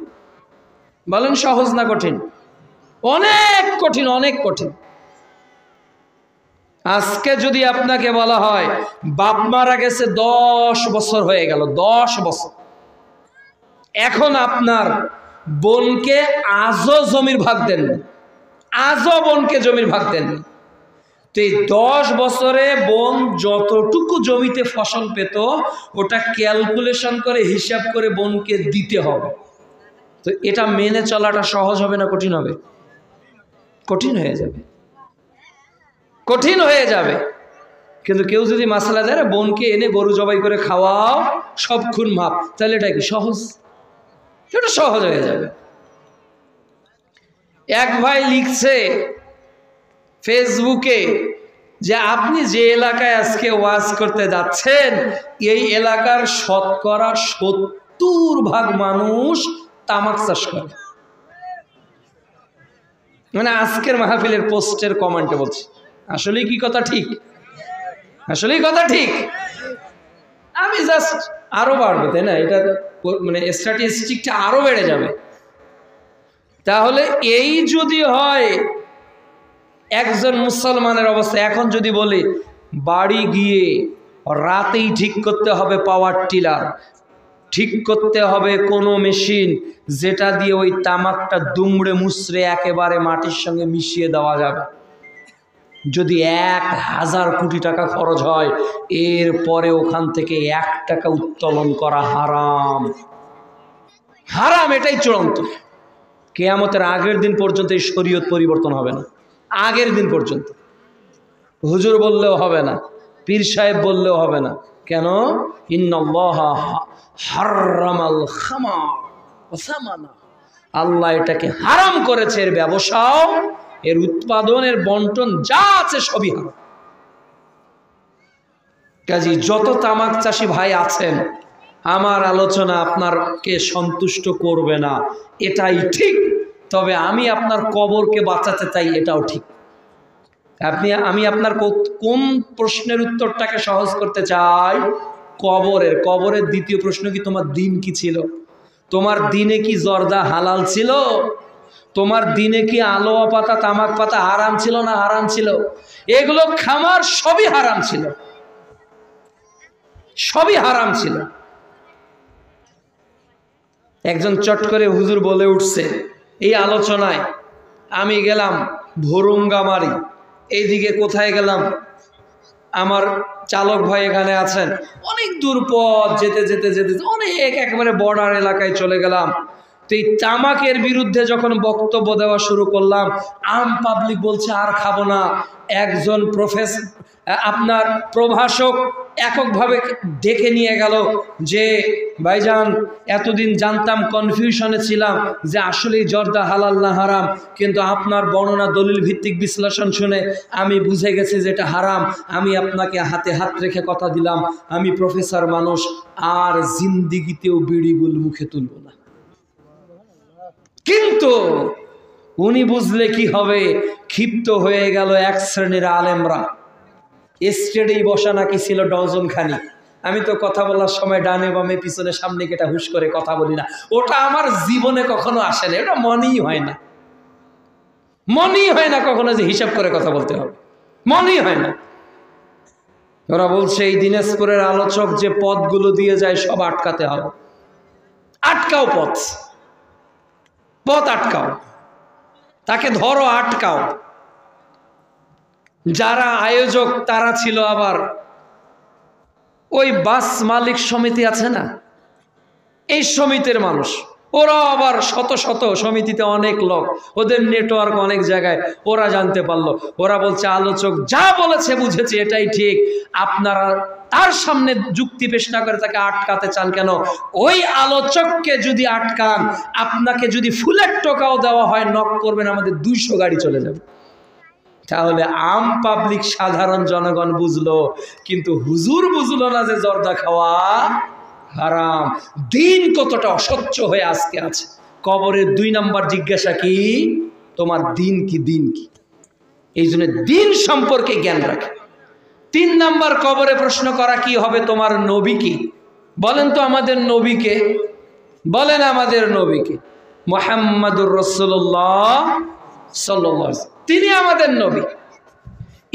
বলেন সহজ না কঠিন? অনেক কঠিন, অনেক কঠিন। আজকে যদি আপনাকে বলা হয় বাপ মারা গেছে 10 বছর হয়ে গেল, 10 বছর, এখন আপনার বোনকে আজও জমির ভাগ দেন, আজও বোনকে জমির ভাগ দেন, তো এই 10 বছরে বোন যতটুকু জমিতে ফসল পেত ওটা ক্যালকুলেশন করে হিসাব করে বোনকে দিতে হবে। তো এটা মেনে চলাটা সহজ হবে না কঠিন হবে? কঠিন হয়ে যাবে, কঠিন হয়ে যাবে। কিন্তু কেউ যদি মাসলা দেয় বোনকে এনে গরু জবাই করে খাওয়াও, সব খুন মাপ, তাহলে এটা কি সহজ? এটা সহজ হয়ে যাবে। এক ভাই লিখছে ফেসবুকে যে আপনি যে এলাকায় আজকে ওয়াজ করতে যাচ্ছেন, এই এলাকার শতকরা 70% মানুষ তামাক চাষ করে। মানে আজকের মাহফিলের পোস্টের কমেন্টে বলছি, আসলেই কি কথা ঠিক? আসলেই কথা ঠিক? আমি জাস্ট আরো বাড়বে, তাই না? এটা মানে স্ট্যাটিস্টিকটা আরো বেড়ে যাবে। তাহলে এই যদি হয় একজন মুসলমানের অবস্থা, এখন যদি বলি বাড়ি গিয়ে রাতেই ঠিক করতে হবে পাওয়ার টিলার, ঠিক করতে হবে কোনো মেশিন যেটা দিয়ে ওই তামাকটা দুমড়ে মুচড়ে একেবারে মাটির সঙ্গে মিশিয়ে দেওয়া যাবে, যদি 1000 কোটি টাকা খরচ হয়, এরপরে ওখান থেকে 1 টাকা উত্তোলন করা হারাম। হারাম, এটাই চূড়ান্ত। কিয়ামতের আগের দিন পর্যন্ত এই শরীয়ত পরিবর্তন হবে না, আগের দিন পর্যন্ত। হুজুর বললেও হবে না, পীর সাহেব বললেও হবে না। কেন? ইন্নাল্লাহা হারামাল খামার ওয়া সামানা, আল্লাহ এটাকে হারাম করেছে, এর ব্যবসাও, এর উৎপাদন, এর বন্টন যা আছে সবই হারাম। কাজী যত তামাক চাষি ভাই আছেন, আমার আলোচনা আপনারকে সন্তুষ্ট করবে না, এটাই ঠিক। তবে আমি আপনার কবরকে বাঁচাতে চাই, এটাও ঠিক। আমি আপনার কোন প্রশ্নের উত্তরটাকে সহজ করতে চাই? কবরের দ্বিতীয় প্রশ্ন কি তোমার দিন কি ছিল? তোমার দিনে কি জর্দা হালাল ছিল? তোমার দিনে কি আলোয়া পাতা তামাক পাতা হারাম ছিল না হারাম ছিল? এগুলো খামার সবই হারাম ছিল, সবই হারাম ছিল। একজন চট করে হুজুর বলে উঠছে এই আলোচনায়, আমি গেলাম ভোরুঙ্গামারি, এইদিকে কোথায় গেলাম, আমার চালক ভাই এখানে আছেন, অনেক দূর পথ যেতে যেতে যেতে অনেক একেবারে বর্ডার এলাকায় চলে গেলাম। তো এই তামাকের বিরুদ্ধে যখন বক্তব্য দেওয়া শুরু করলাম, আম পাবলিক বলছে আর খাবো না। একজন আপনার প্রভাষক এককভাবে ডেকে নিয়ে গেল যে ভাইজান, এতদিন জানতাম, কনফিউশনে ছিলাম যে আসলেই জর্দা হালাল না হারাম, কিন্তু আপনার বর্ণনা দলিল ভিত্তিক বিশ্লেষণ শুনে আমি বুঝে গেছি যে এটা হারাম। আমি আপনাকে হাতে হাত রেখে কথা দিলাম, আমি প্রফেসর মানুষ, আর জিন্দিগিতেও বিড়িগুল মুখে তুলব না। কিন্তু উনি বুঝলে কি হবে? ক্ষিপ্ত হয়ে গেল এক শ্রেণীর আলেমরা। স্টেডেই বসা নাকি ছিল ডজন খানি। আমি তো কথা বলার সময় ডানে বামে পিছনে সামনে কেটে হুশ করে কথা বলি না, ওটা আমার জীবনে কখনো আসে না, এটা মনেই হয় না, মনেই হয় না কখনো যে হিসাব করে কথা বলতে হবে, মনেই হয় না। ওরা বলছে এই দিনাজপুরের আলোচক যে পথগুলো দিয়ে যায় সব আটকাতে হবে। আটকাও পথ, পথ আটকাও, তাকে ধরো, আটকাও। যারা আয়োজক তারা ছিল আবার ওই বাস মালিক সমিতি আছে না, এই সমিতির মানুষ, ওরা আবার শত শত সমিতিতে অনেক লোক, ওদের নেটওয়ার্ক অনেক জায়গায়, ওরা জানতে পারলো। ওরা বলছে আলোচক যা বলেছে বুঝেছি এটাই ঠিক, আপনারা তার সামনে যুক্তি পেশ না করে তাকে আটকাতে চান কেন? ওই আলোচককে যদি আটকান, আপনাকে যদি ফুলের টোকাও দেওয়া হয় নক করবেন, আমাদের 200 গাড়ি চলে যাবে। তাহলে আম পাবলিক সাধারণ জনগণ বুঝলো, কিন্তু হুজুর বুঝলো না যে জর্দা খাওয়া হারাম। দিন কতটা অস্বচ্ছ হয়ে আজকে আছে। কবরের 2 নাম্বার জিজ্ঞাসা কি? তোমার দিন কি? দিন কি? এই জন্য দিন সম্পর্কে জ্ঞান রাখে। 3 নাম্বার কবরে প্রশ্ন করা কি হবে? তোমার নবী কি? বলেন তো আমাদের নবীকে, বলেন আমাদের নবীকে। মুহাম্মাদুর রাসূলুল্লাহ সাল্লাল্লাহু আলাইহি ওয়াসাল্লাম, তিনি আমাদের নবী।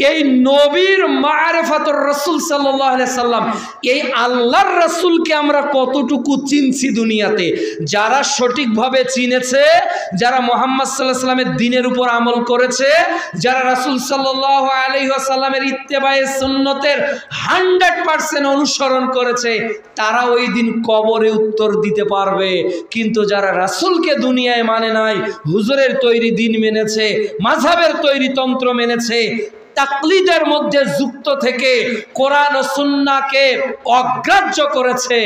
এই নবীর মারিফাতুর রাসূল সাল্লাল্লাহু আলাইহি সাল্লাম, এই আল্লাহর রাসূলকে আমরা কতটুকু চিনছি দুনিয়াতে? যারা সঠিকভাবে চিনেছে, যারা মুহাম্মদ সাল্লাল্লাহু আলাইহি সাল্লামের দ্বীনের উপর আমল করেছে, যারা রাসূল সাল্লাল্লাহু আলাইহি ওয়াসাল্লামের ইত্তেবায়ে সুন্নতের 100% অনুসরণ করেছে, তারা ওই দিন কবরে উত্তর দিতে পারবে। কিন্তু যারা রাসূলকে দুনিয়ায় মানে নাই, হুজুরের তৈরি দ্বীন মেনেছে, মাযহাবের তৈরি তন্ত্র মেনেছে, তাকলিদের মধ্যে যুক্ত থেকে কোরআন ও সুন্নাহকে অগ্রাহ্য করেছে,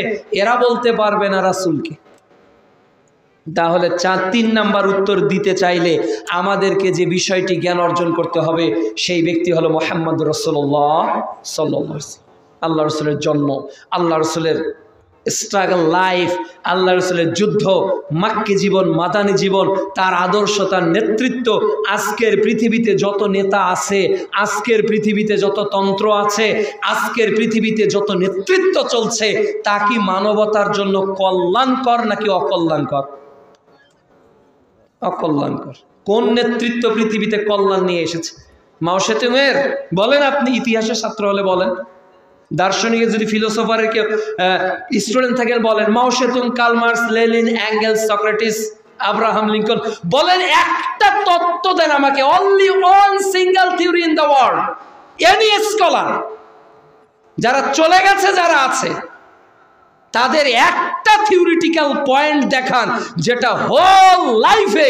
এরা বলতে পারবে না রাসূলকে। তাহলে 3 নাম্বার উত্তর দিতে চাইলে আমাদেরকে যে বিষয়টি জ্ঞান অর্জন করতে হবে, সেই ব্যক্তি হলো মুহাম্মদুর রাসূলুল্লাহ সাল্লাল্লাহু আলাইহি ওয়াসাল্লাম। আল্লাহ রাসূলের জন্ম, আল্লাহ রাসূলের স্ট্রাগল লাইফ, আল্লাহ রাসূলের যুদ্ধ, মাক্কি জীবন, মাদানী জীবন, তার আদর্শ, তার নেতৃত্ব। আজকের পৃথিবীতে যত নেতা আছে, আজকের পৃথিবীতে যত তন্ত্র আছে, আজকের পৃথিবীতে যত নেতৃত্ব চলছে, তা কি মানবতার জন্য কল্যাণকর নাকি অকল্যাণকর? অকল্যাণকর। কোন নেতৃত্ব পৃথিবীতে কল্যাণ নিয়ে এসেছে? মাও সেতুংয়ের বলেন, আপনি ইতিহাসের ছাত্র হলে বলেন, দার্শনিকের যদি ফিলোসফারের কেউ স্টুডেন্ট থাকেন বলেন, মাও Zedong, Karl Marx, Lenin, angles, Socrates, Abraham Lincoln, বলেন একটা তত্ত্ব দেন আমাকে, only one single theory in the world, any scholar, যারা চলে গেছে, যারা আছে, তাদের একটা থিওরিটিক্যাল পয়েন্ট দেখান যেটা হোল লাইফে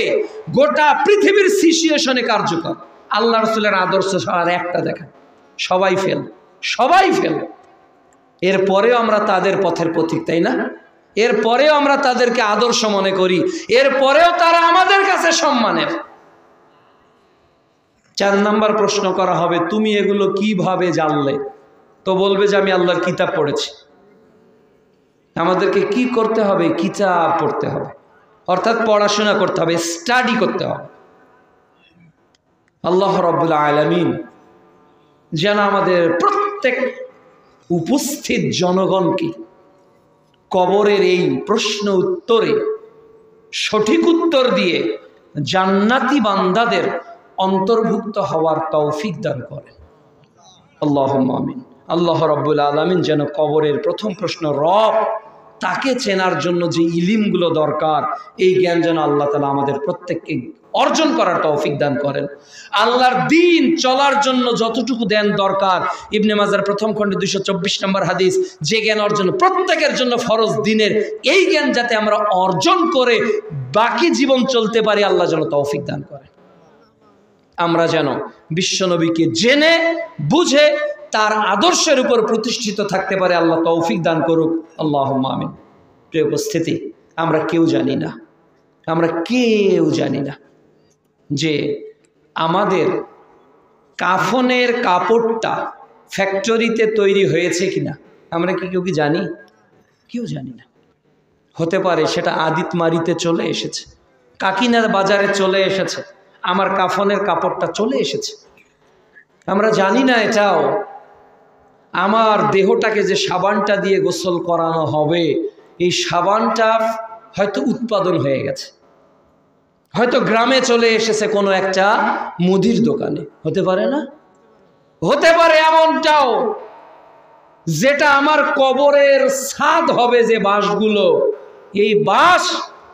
গোটা পৃথিবীর সিচুয়েশনে কার্যকর। আল্লাহ রাসূলের আদর্শ ছাড়া একটা দেখান, সবাই ফেল, সবাই ফেল। এরপরেও আমরা তাদের পথের পথিক, তাই না? এরপরেও আমরা তাদেরকে আদর্শ মনে করি, এরপরেও তারা আমাদের কাছে সম্মানের। 4 নাম্বার প্রশ্ন করা হবে, তুমি এগুলো কিভাবে জানলে? তো বলবে যে আমি আল্লাহর কিতাব পড়েছি। আমাদেরকে কি করতে হবে? কিতাব পড়তে হবে, অর্থাৎ পড়াশোনা করতে হবে, স্টাডি করতে হবে। আল্লাহ রাব্বুল আলামিন যেন আমাদের প্রত্যেক উপস্থিত জনগণকে কবরের এই প্রশ্ন উত্তরে সঠিক উত্তর দিয়ে জান্নাতি বান্দাদের অন্তর্ভুক্ত হওয়ার তৌফিক দান করেন। আল্লাহুম্মা আমিন। আল্লাহ রাব্বুল আলামিন যেন কবরের প্রথম প্রশ্ন রব, তাকে চেনার জন্য যে ইলিমগুলো দরকার, এই জ্ঞান যেন আল্লাহ তাআলা আমাদের প্রত্যেককে অর্জন করার তৌফিক দান করেন। আল্লাহর দ্বীন চলার জন্য যতটুকু জ্ঞান দরকার, ইবনে মাজার প্রথম খণ্ডে 224 নম্বর হাদিস, যে জ্ঞান অর্জন প্রত্যেকের জন্য ফরজ দ্বীনের, এই জ্ঞান যাতে আমরা অর্জন করে বাকি জীবন চলতে পারি, আল্লাহ যেন তৌফিক দান করেন। আমরা যেন বিশ্বনবীকে জেনে বুঝে তার আদর্শের উপর প্রতিষ্ঠিত থাকতে পারে, আল্লাহ তৌফিক দান করুক। আল্লাহুম্মা আমিন। প্রিয় উপস্থিতি, আমরা কেউ জানি না, আমরা কেউ জানি না যে আমাদের কাফনের কাপড়টা ফ্যাক্টরিতে তৈরি হয়েছে কিনা। আমরা কি কেউ কি জানি? কেউ জানি না। হতে পারে সেটা আদিতমারিতে চলে এসেছে, কাকিনার বাজারে চলে এসেছে, আমার কাফনের কাপড়টা চলে এসেছে। আমরা জানি না এটাও, আমার দেহটাকে যে সাবানটা দিয়ে গোসল করানো হবে, এই সাবানটা হয়তো উৎপাদন হয়ে গেছে, হয়তো গ্রামে চলে এসেছে কোনো একটা মুদির দোকানে, হতে পারে না? হতে পারে এমনটাও, যেটা আমার কবরের ছাদ হবে, যে বাঁশগুলো, এই বাঁশ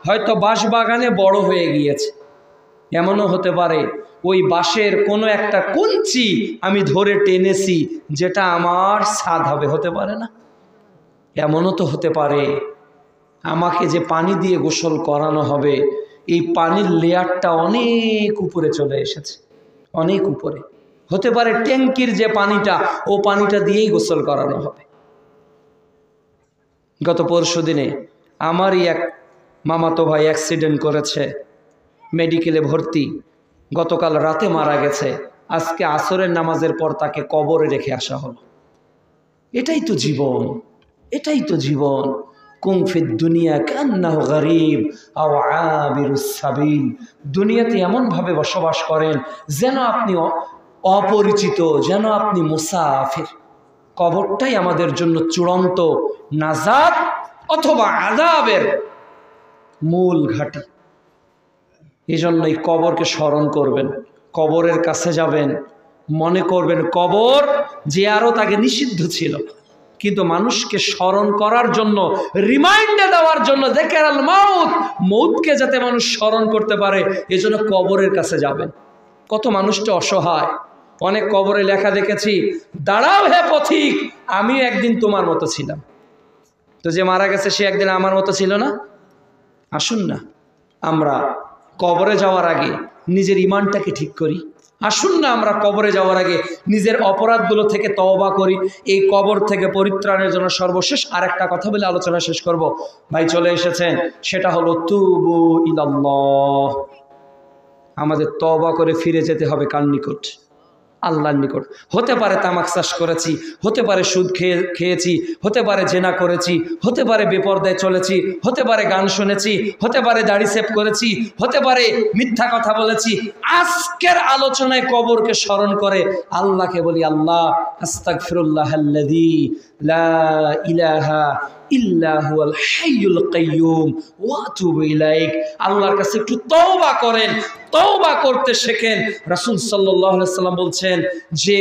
হয়তো বাঁশ বাগানে বড় হয়ে গিয়েছে। এমনও হতে পারে ওই বাঁশের কোনো একটা কঞ্চি আমি ধরে টেনেছি, যেটা আমার ছাদ হবে, হতে পারে না? এমনও তো হতে পারে আমাকে যে পানি দিয়ে গোসল করানো হবে, এই পানির লেয়ারটা অনেক উপরে চলে এসেছে, অনেক উপরে। হতে পারে ট্যাঙ্কির যে পানিটা, ও পানিটা দিয়েই গোসল করানো হবে। গত পরশু দিনে আমারই এক মামাতো ভাই অ্যাক্সিডেন্ট করেছে, মেডিকেলে ভর্তি, গতকাল রাতে মারা গেছে। আজকে আসরের নামাজের পর তাকে কবরে রেখে আসা হলো। এটাই তো জীবন, এটাই তো জীবন। কুম ফিদ দুনিয়া কান্নাহু গরীব আও আবিরুস সাবিল। দুনিয়াতে এমনভাবে বসবাস করেন যেন আপনি অপরিচিত, যেন আপনি মুসাফির। কবরটাই আমাদের জন্য চূড়ান্ত নাজাত অথবা আযাবের মূল ঘাঁটি। এই জন্যই কবরকে স্মরণ করবেন, কবরের কাছে যাবেন, মনে করবেন কবর জিয়ারত আগে নিষিদ্ধ ছিল, কিন্তু মানুষকে স্মরণ করার জন্য, রিমাইন্ডার দেওয়ার জন্য, যিকরাল মাউত, মৌতকে যাতে মানুষ স্মরণ করতে পারে, এজন্য কবরের কাছে যাবেন। কত মানুষটা অসহায়, অনেক কবরে লেখা দেখেছি, দাঁড়াও হে পথিক, আমিও একদিন তোমার মতো ছিলাম। তো যে মারা গেছে সে একদিন আমার মতো ছিল না? আসুন না আমরা কবরে যাওয়ার আগে নিজের ইমানটাকে ঠিক করি। আসুন না আমরা কবরে যাওয়ার আগে নিজের অপরাধগুলো থেকে তওবা করি। এই কবর থেকে পরিত্রাণের জন্য সর্বশেষ আরেকটা কথা বলে আলোচনা শেষ করব। ভাই চলে এসেছেন, সেটা হলো তুবু ইলাল্লাহ। আমাদের তওবা করে ফিরে যেতে হবে কার নিকট? আল্লাহর নিকট। হতে পারে তামাক চাষ করেছি, হতে পারে সুদ খেয়েছি, হতে পারে জেনা করেছি, হতে পারে বেপরদায় চলেছি, হতে পারে গান শুনেছি, হতে পারে দাড়ি সেভ করেছি, হতে পারে মিথ্যা কথা বলেছি। আজকের আলোচনায় কবরকে স্মরণ করে আল্লাহকে বলি, আল্লাহ আস্তাগফিরুল্লাহাল্লাযী লা ইলাহা ইল্লা হুয়াল হাইয়ুল কাইয়্যুম ওয়া আতুবু ইলাইক। আল্লাহর কাছে একটু তওবা করেন, তওবা করতে শেখেন। রাসূল সাল্লাল্লাহু আলাইহি ওয়াসাল্লাম বলছেন যে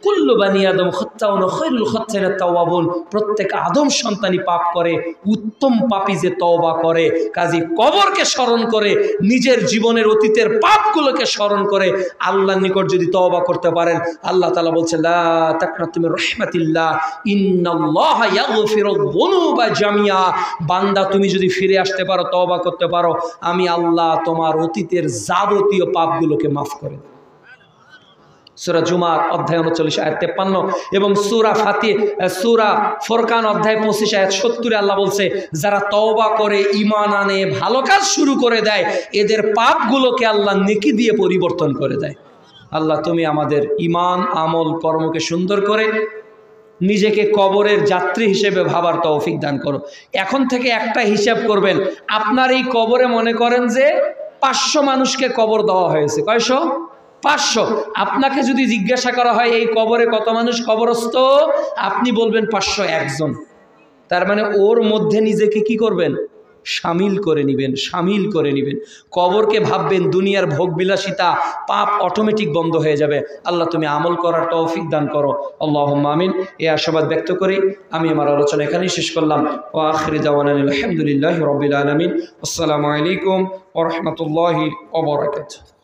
কুল্লু বানি আদম খাত্তাউন খায়রুল খাত্তাইনা তাওয়াবুন। প্রত্যেক আদম সন্তানই পাপ করে, উত্তম পাপী যে তওবা করে। কাজী কবরকে স্মরণ করে, নিজের জীবনের অতীতের পাপগুলোকে স্মরণ করে আল্লাহর নিকট যদি তওবা করতে পারেন, আল্লাহ তাআলা বলছেন লা তাকনাতু মির রাহমাতিল্লাহ ইন্নাল্লাহা ইয়াগফিরুয যুনুবা জামিয়া। বান্দা তুমি যদি ফিরে আসতে পারো, তওবা করতে পারো, আমি আল্লাহ তোমার অতীতের যাবতীয় পাপগুলোকে মাফ করে দেব। সূরা জুমার অধ্যায় 39 আয়াত 53 এবং সূরা ফুরকান অধ্যায় 25 আয়াত 70 আল্লাহ বলছে, যারা তওবা করে, ঈমান আনে, ভালো কাজ শুরু করে দেয়, এদের পাপগুলোকে আল্লাহ নেকি দিয়ে পরিবর্তন করে দেয়। আল্লাহ তুমি আমাদের ঈমান, আমল, কর্মকে সুন্দর করে নিজেকে কবরের যাত্রী হিসেবে ভাবার তৌফিক দান করো। এখন থেকে একটা হিসাব করবেন, আপনার এই কবরে মনে করেন যে 500 মানুষকে কবর দেওয়া হয়েছে। কয়শো? 500। আপনাকে যদি জিজ্ঞাসা করা হয় এই কবরে কত মানুষ কবরস্থ, আপনি বলবেন 501 জন। তার মানে ওর মধ্যে নিজেকে কি করবেন? শামিল করে নেবেন, শামিল করে নেবেন। কবরকে ভাববেন দুনিয়ার ভোগবিলাসিতা, পাপ অটোমেটিক বন্ধ হয়ে যাবে। আল্লাহ তুমি আমল করার তৌফিক দান করো, আল্লাহুম্মা আমিন। এই আশাবাদ ব্যক্ত করে আমি আমার আলোচনা এখানেই শেষ করলাম। ওয়া আখিরু দাওয়ানা আলহামদুলিল্লাহি রাব্বিল আলামিন। আসসালামু আলাইকুম ওয়া রাহমাতুল্লাহি ওয়া বারাকাতুহু।